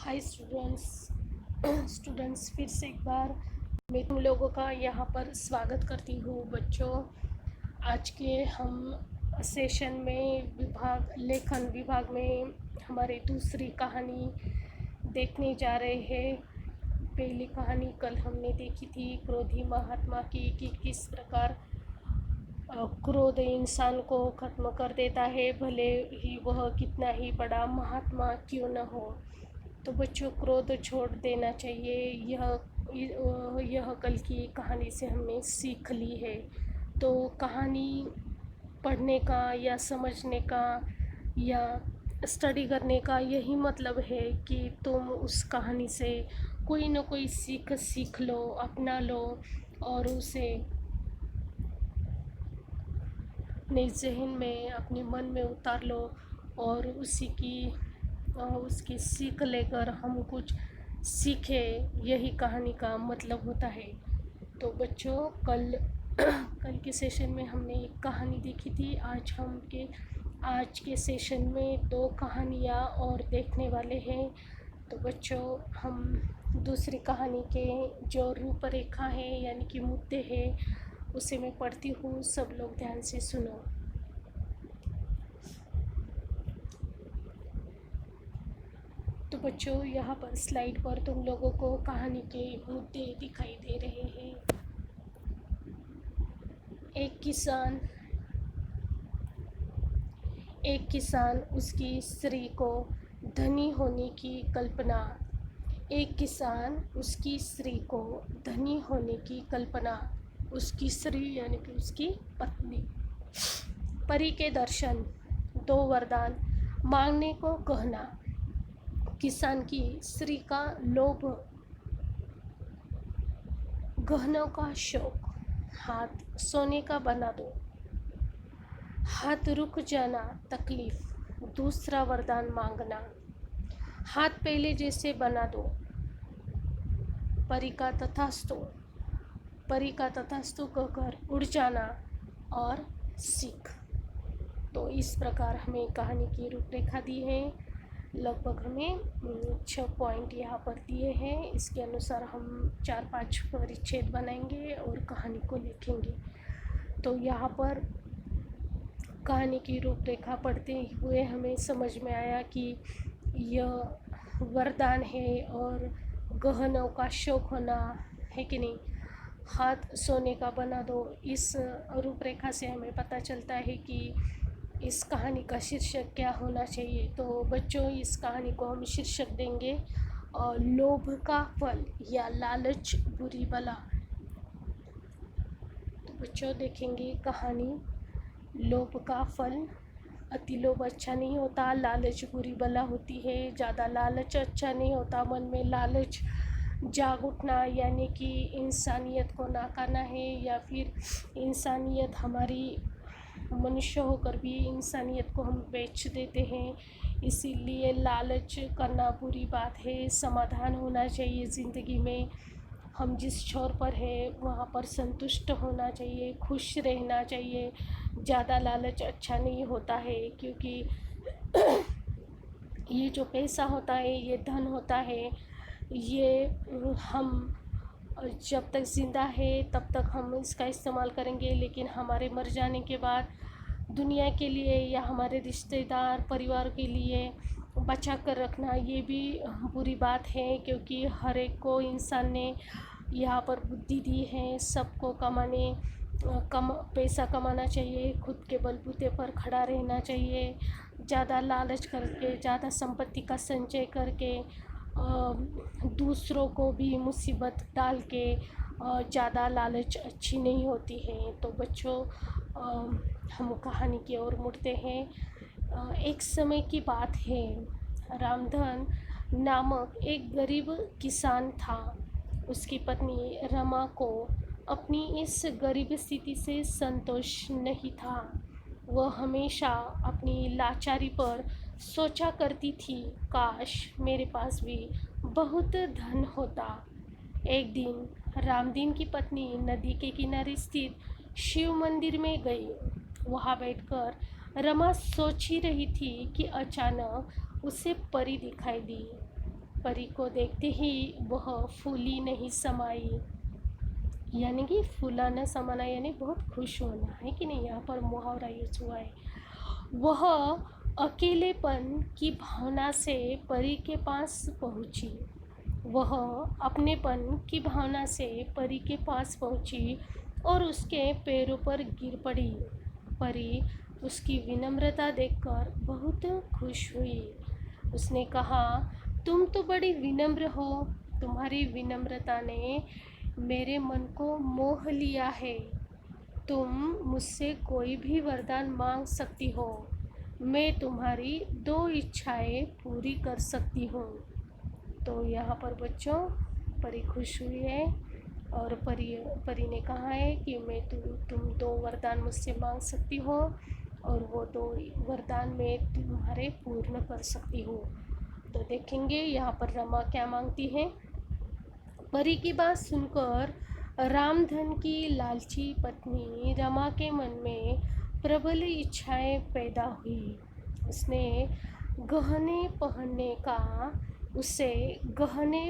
Hi students फिर से एक बार मैं तुम लोगों का यहाँ पर स्वागत करती हूँ बच्चों। आज के हम सेशन में लेखन विभाग में हमारी दूसरी कहानी देखने जा रहे हैं। पहली कहानी कल हमने देखी थी क्रोधी महात्मा की, कि किस प्रकार क्रोध इंसान को ख़त्म कर देता है, भले ही वह कितना ही बड़ा महात्मा क्यों न हो। तो बच्चों, क्रोध छोड़ देना चाहिए, यह कल की कहानी से हमने सीख ली है। तो कहानी पढ़ने का या समझने का या स्टडी करने का यही मतलब है कि तुम उस कहानी से कोई ना कोई सीख लो, अपना लो और उसे अपने जहन में, अपने मन में उतार लो और उसकी सीख लेकर हम कुछ सीखें। यही कहानी का मतलब होता है। तो बच्चों, कल के सेशन में हमने एक कहानी देखी थी। आज के सेशन में 2 कहानियाँ और देखने वाले हैं। तो बच्चों, हम दूसरी कहानी के जो रूपरेखा है यानी कि मुद्दे हैं उसे मैं पढ़ती हूँ, सब लोग ध्यान से सुनो। तो बच्चों, यहाँ पर स्लाइड पर तुम लोगों को कहानी के मुद्दे दिखाई दे रहे हैं। एक किसान उसकी स्त्री को धनी होने की कल्पना उसकी स्त्री यानी कि उसकी पत्नी। परी के दर्शन, 2 वरदान मांगने को कहना। किसान की स्त्री का लोभ, गहनों का शौक। हाथ सोने का बना दो। हाथ रुक जाना तकलीफ, दूसरा वरदान मांगना। हाथ पहले जैसे बना दो। परी का तथास्तु कहकर उड़ जाना और सीख। तो इस प्रकार हमें कहानी की रूपरेखा दी है। लगभग हमें 6 पॉइंट यहाँ पर दिए हैं। इसके अनुसार हम 4-5 परिच्छेद बनाएंगे और कहानी को लिखेंगे। तो यहाँ पर कहानी की रूपरेखा पढ़ते हुए हमें समझ में आया कि यह वरदान है और गहनों का शौक होना है कि नहीं। हाथ सोने का बना दो, इस रूपरेखा से हमें पता चलता है कि इस कहानी का शीर्षक क्या होना चाहिए। तो बच्चों, इस कहानी को हम शीर्षक देंगे लोभ का फल या लालच बुरी बला। तो बच्चों, देखेंगे कहानी। लोभ का फल, अति लोभ अच्छा नहीं होता, लालच बुरी बला होती है। ज़्यादा लालच अच्छा नहीं होता, मन में लालच जाग उठना यानी कि इंसानियत को नाकारना है, या फिर इंसानियत हमारी, मनुष्य होकर भी इंसानियत को हम बेच देते हैं। इसीलिए लालच करना बुरी बात है। समाधान होना चाहिए ज़िंदगी में। हम जिस छोर पर है वहाँ पर संतुष्ट होना चाहिए, खुश रहना चाहिए। ज़्यादा लालच अच्छा नहीं होता है, क्योंकि ये जो पैसा होता है, ये धन होता है, ये हम जब तक ज़िंदा है तब तक हम इसका इस्तेमाल करेंगे, लेकिन हमारे मर जाने के बाद दुनिया के लिए या हमारे रिश्तेदार परिवार के लिए बचा कर रखना ये भी बुरी बात है। क्योंकि हर एक को इंसान ने यहाँ पर बुद्धि दी है, सबको पैसा कमाना चाहिए, खुद के बलबूते पर खड़ा रहना चाहिए। ज़्यादा लालच करके, ज़्यादा संपत्ति का संचय करके दूसरों को भी मुसीबत डाल के ज़्यादा लालच अच्छी नहीं होती है। तो बच्चों, हम कहानी की ओर मुड़ते हैं। एक समय की बात है, रामधन नामक एक गरीब किसान था। उसकी पत्नी रमा को अपनी इस गरीब स्थिति से संतोष नहीं था। वह हमेशा अपनी लाचारी पर सोचा करती थी, काश मेरे पास भी बहुत धन होता। एक दिन रामदीन की पत्नी नदी के किनारे स्थित शिव मंदिर में गई। वहाँ बैठकर रमा सोच ही रही थी कि अचानक उसे परी दिखाई दी। परी को देखते ही वह फूली नहीं समाई, यानी कि फूलाना समाना यानी बहुत खुश होना, है कि नहीं। यहाँ पर मुहावरा यूज हुआ है। वह अकेलेपन की भावना से परी के पास पहुँची। वह अपनेपन की भावना से परी के पास पहुँची और उसके पैरों पर गिर पड़ी। परी उसकी विनम्रता देखकर बहुत खुश हुई। उसने कहा, तुम तो बड़ी विनम्र हो। तुम्हारी विनम्रता ने मेरे मन को मोह लिया है। तुम मुझसे कोई भी वरदान मांग सकती हो। मैं तुम्हारी 2 इच्छाएं पूरी कर सकती हूँ। तो यहाँ पर बच्चों परी खुश हुई है और परी ने कहा है कि तुम 2 वरदान मुझसे मांग सकती हो और वो 2 वरदान मैं तुम्हारे पूर्ण कर सकती हूँ। तो देखेंगे यहाँ पर रमा क्या मांगती है। परी की बात सुनकर रामधन की लालची पत्नी रमा के मन में प्रबल इच्छाएं पैदा हुई। उसे गहने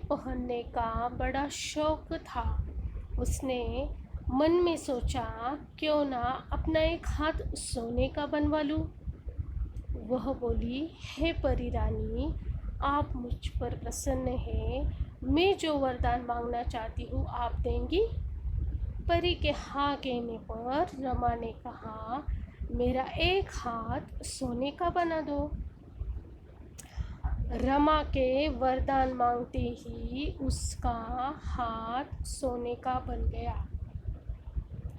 पहनने का बड़ा शौक था। उसने मन में सोचा, क्यों ना अपना एक हाथ सोने का बनवा लूं। वह बोली, हे परी रानी, आप मुझ पर प्रसन्न हैं। मैं जो वरदान मांगना चाहती हूँ आप देंगी। परी के हाँ कहने पर रमा ने कहा, मेरा एक हाथ सोने का बना दो। रमा के वरदान मांगते ही उसका हाथ सोने का बन गया।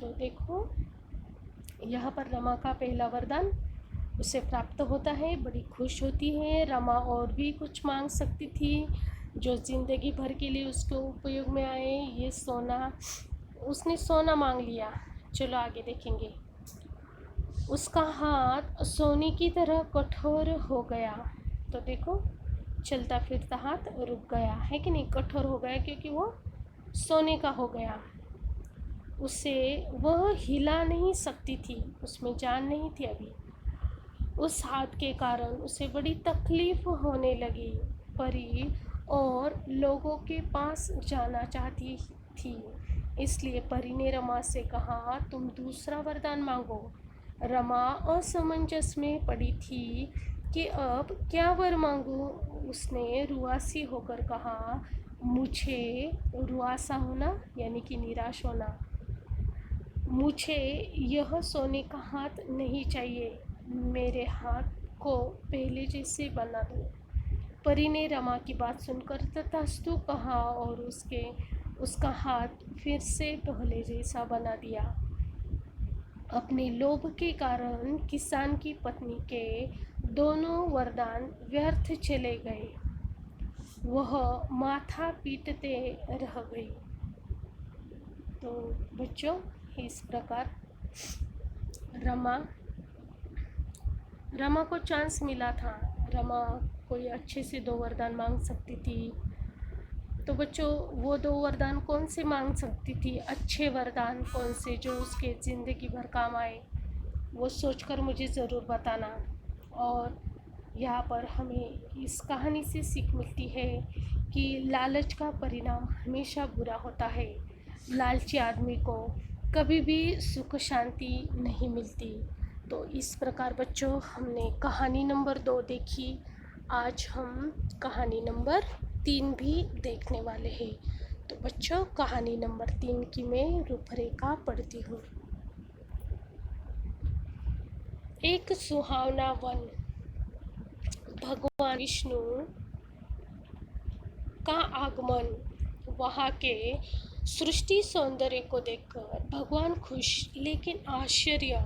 तो देखो यहाँ पर रमा का पहला वरदान उसे प्राप्त होता है, बड़ी खुश होती है। रमा और भी कुछ मांग सकती थी जो ज़िंदगी भर के लिए उसको उपयोग में आए। ये सोना, उसने सोना मांग लिया। चलो आगे देखेंगे। उसका हाथ सोने की तरह कठोर हो गया। तो देखो चलता फिरता हाथ रुक गया, है कि नहीं, कठोर हो गया क्योंकि वो सोने का हो गया। उसे वह हिला नहीं सकती थी, उसमें जान नहीं थी अभी। उस हाथ के कारण उसे बड़ी तकलीफ होने लगी। परी और लोगों के पास जाना चाहती थी, इसलिए परी ने रमा से कहा, तुम दूसरा वरदान मांगो। रमा असमंजस में पड़ी थी कि अब क्या वर मांगूं। उसने रुआसी होकर कहा, मुझे रुआसा होना यानी कि निराश होना, मुझे यह सोने का हाथ नहीं चाहिए। मेरे हाथ को पहले जैसे बना दो। परी ने रमा की बात सुनकर तथास्तु कहा और उसका हाथ फिर से पहले जैसा बना दिया। अपने लोभ के कारण किसान की पत्नी के दोनों वरदान व्यर्थ चले गए। वह माथा पीटते रह गई। तो बच्चों इस प्रकार रमा को चांस मिला था। रमा कोई अच्छे से 2 वरदान मांग सकती थी। तो बच्चों वो 2 वरदान कौन से मांग सकती थी, अच्छे वरदान कौन से जो उसके ज़िंदगी भर काम आए, वो सोचकर मुझे ज़रूर बताना। और यहाँ पर हमें इस कहानी से सीख मिलती है कि लालच का परिणाम हमेशा बुरा होता है। लालची आदमी को कभी भी सुख शांति नहीं मिलती। तो इस प्रकार बच्चों हमने कहानी नंबर 2 देखी। आज हम कहानी नंबर 3 भी देखने वाले हैं। तो बच्चों कहानी नंबर 3 की मैं रूपरेखा पढ़ती हूँ। एक सुहावना वन। भगवान विष्णु का आगमन। वहाँ के सृष्टि सौंदर्य को देखकर भगवान खुश, लेकिन आश्चर्य।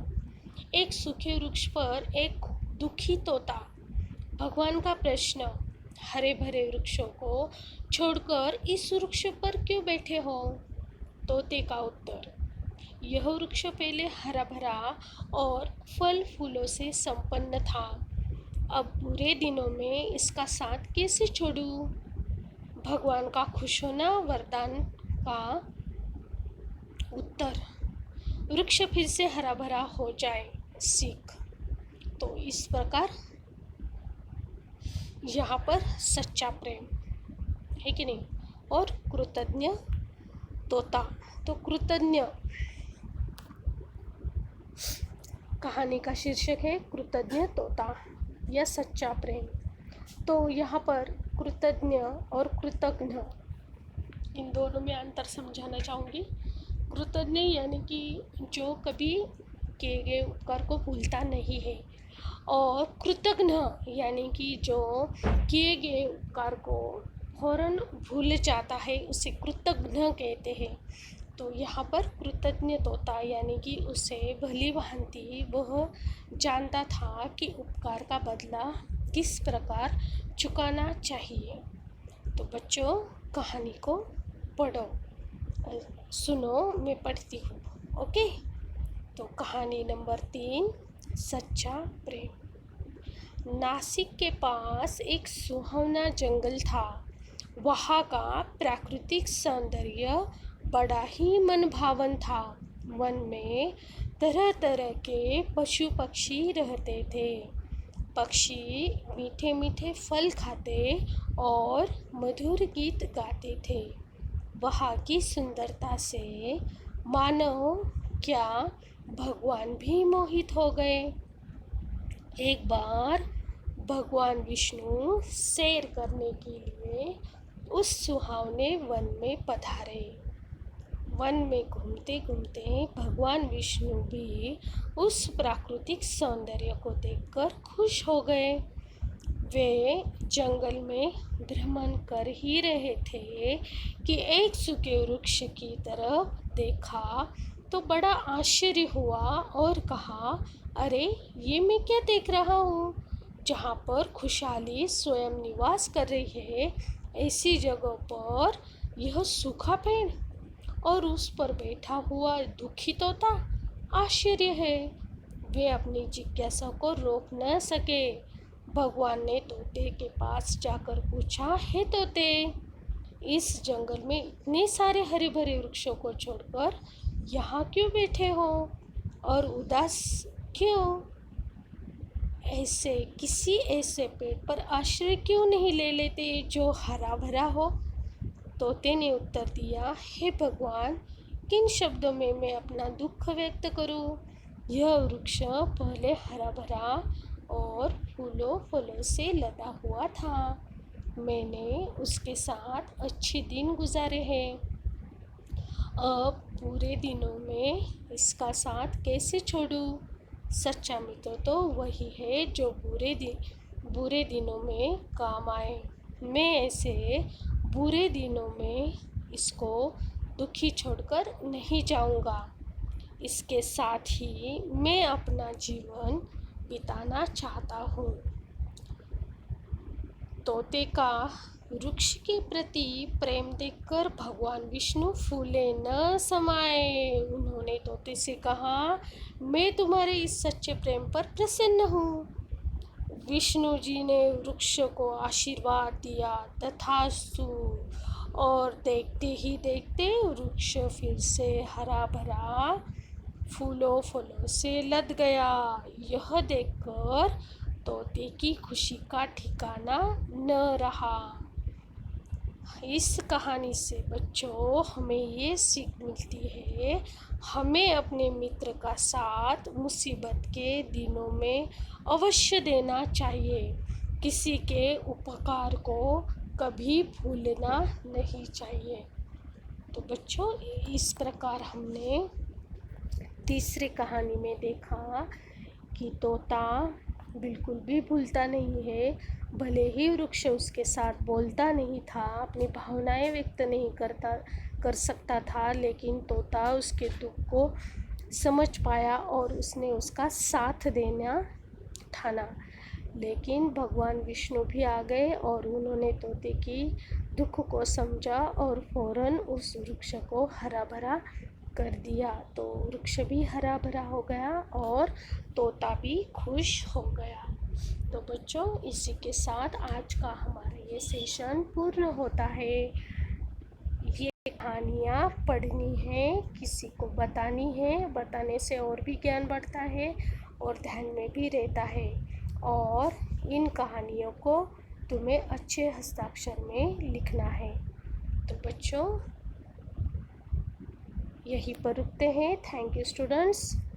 एक सूखे वृक्ष पर एक दुखी तोता। भगवान का प्रश्न, हरे भरे वृक्षों को छोड़कर इस वृक्ष पर क्यों बैठे हो। तोते का उत्तर, यह वृक्ष पहले हरा भरा और फल फूलों से संपन्न था। अब बुरे दिनों में इसका साथ कैसे छोड़ूं। भगवान का खुश होना वरदान का उत्तर, वृक्ष फिर से हरा भरा हो जाए। सीख, तो इस प्रकार यहाँ पर सच्चा प्रेम। है कि नहीं। और कृतज्ञ तोता, तो कृतज्ञ कहानी का शीर्षक है कृतज्ञ तोता या सच्चा प्रेम। तो यहाँ पर कृतज्ञ और कृतज्ञ इन दोनों में अंतर समझाना चाहूँगी। कृतज्ञ यानी कि जो कभी किए गए उपकार को भूलता नहीं है, और कृतज्ञ यानी कि जो किए गए उपकार को फौरन भूल जाता है, उसे कृतज्ञ कहते हैं। तो यहाँ पर कृतज्ञ तोता यानी कि उसे भली भांति वह जानता था कि उपकार का बदला किस प्रकार चुकाना चाहिए। तो बच्चों कहानी को पढ़ो, सुनो, मैं पढ़ती हूँ। ओके, तो कहानी नंबर 3, सच्चा प्रेम। नासिक के पास एक सुहावना जंगल था। वहाँ का प्राकृतिक सौंदर्य बड़ा ही मनभावन था। वन में तरह तरह के पशु पक्षी रहते थे। पक्षी मीठे मीठे फल खाते और मधुर गीत गाते थे। वहाँ की सुंदरता से मानो क्या भगवान भी मोहित हो गए। एक बार भगवान विष्णु सैर करने के लिए उस सुहावने वन में पधारे। वन में घूमते घूमते भगवान विष्णु भी उस प्राकृतिक सौंदर्य को देखकर खुश हो गए। वे जंगल में भ्रमण कर ही रहे थे कि एक सूखे वृक्ष की तरफ देखा तो बड़ा आश्चर्य हुआ और कहा, अरे ये मैं क्या देख रहा हूँ। जहाँ पर खुशहाली स्वयं निवास कर रही है, ऐसी जगह पर यह सूखा पेड़ और उस पर बैठा हुआ दुखी तोता, आश्चर्य है। वे अपनी जिज्ञासा को रोक न सके। भगवान ने तोते के पास जाकर पूछा, हे तोते, इस जंगल में इतने सारे हरे भरे वृक्षों को छोड़कर यहाँ क्यों बैठे हो और उदास क्यों? किसी ऐसे पेड़ पर आश्रय क्यों नहीं ले लेते जो हरा भरा हो? तोते ने उत्तर दिया, हे भगवान, किन शब्दों में मैं अपना दुख व्यक्त करूं? यह वृक्ष पहले हरा भरा और फूलों फलों से लदा हुआ था। मैंने उसके साथ अच्छे दिन गुजारे हैं। अब बुरे दिनों में इसका साथ कैसे छोड़ूं? सच्चा मित्र तो वही है जो बुरे दिनों में काम आए। मैं ऐसे बुरे दिनों में इसको दुखी छोड़कर नहीं जाऊंगा। इसके साथ ही मैं अपना जीवन बिताना चाहता हूँ। तोते का वृक्ष के प्रति प्रेम देखकर भगवान विष्णु फूले न समाये। उन्होंने तोते से कहा, मैं तुम्हारे इस सच्चे प्रेम पर प्रसन्न हूँ। विष्णु जी ने वृक्ष को आशीर्वाद दिया, तथास्तु, और देखते ही देखते वृक्ष फिर से हरा भरा फूलों फलों से लद गया। यह देखकर तोते की खुशी का ठिकाना न रहा। इस कहानी से बच्चों हमें ये सीख मिलती है, हमें अपने मित्र का साथ मुसीबत के दिनों में अवश्य देना चाहिए। किसी के उपकार को कभी भूलना नहीं चाहिए। तो बच्चों इस प्रकार हमने तीसरी कहानी में देखा कि तोता बिल्कुल भी भूलता नहीं है। भले ही वृक्ष उसके साथ बोलता नहीं था, अपनी भावनाएं व्यक्त नहीं कर सकता था, लेकिन तोता उसके दुख को समझ पाया और उसने उसका साथ देना ठाना। लेकिन भगवान विष्णु भी आ गए और उन्होंने तोते की दुख को समझा और फौरन उस वृक्ष को हरा भरा कर दिया। तो वृक्ष भी हरा भरा हो गया और तोता भी खुश हो गया। तो बच्चों इसी के साथ आज का हमारा ये सेशन पूर्ण होता है। ये कहानियाँ पढ़नी है, किसी को बतानी है, बताने से और भी ज्ञान बढ़ता है और ध्यान में भी रहता है। और इन कहानियों को तुम्हें अच्छे हस्ताक्षर में लिखना है। तो बच्चों यहीं पर रुकते हैं। Thank you students.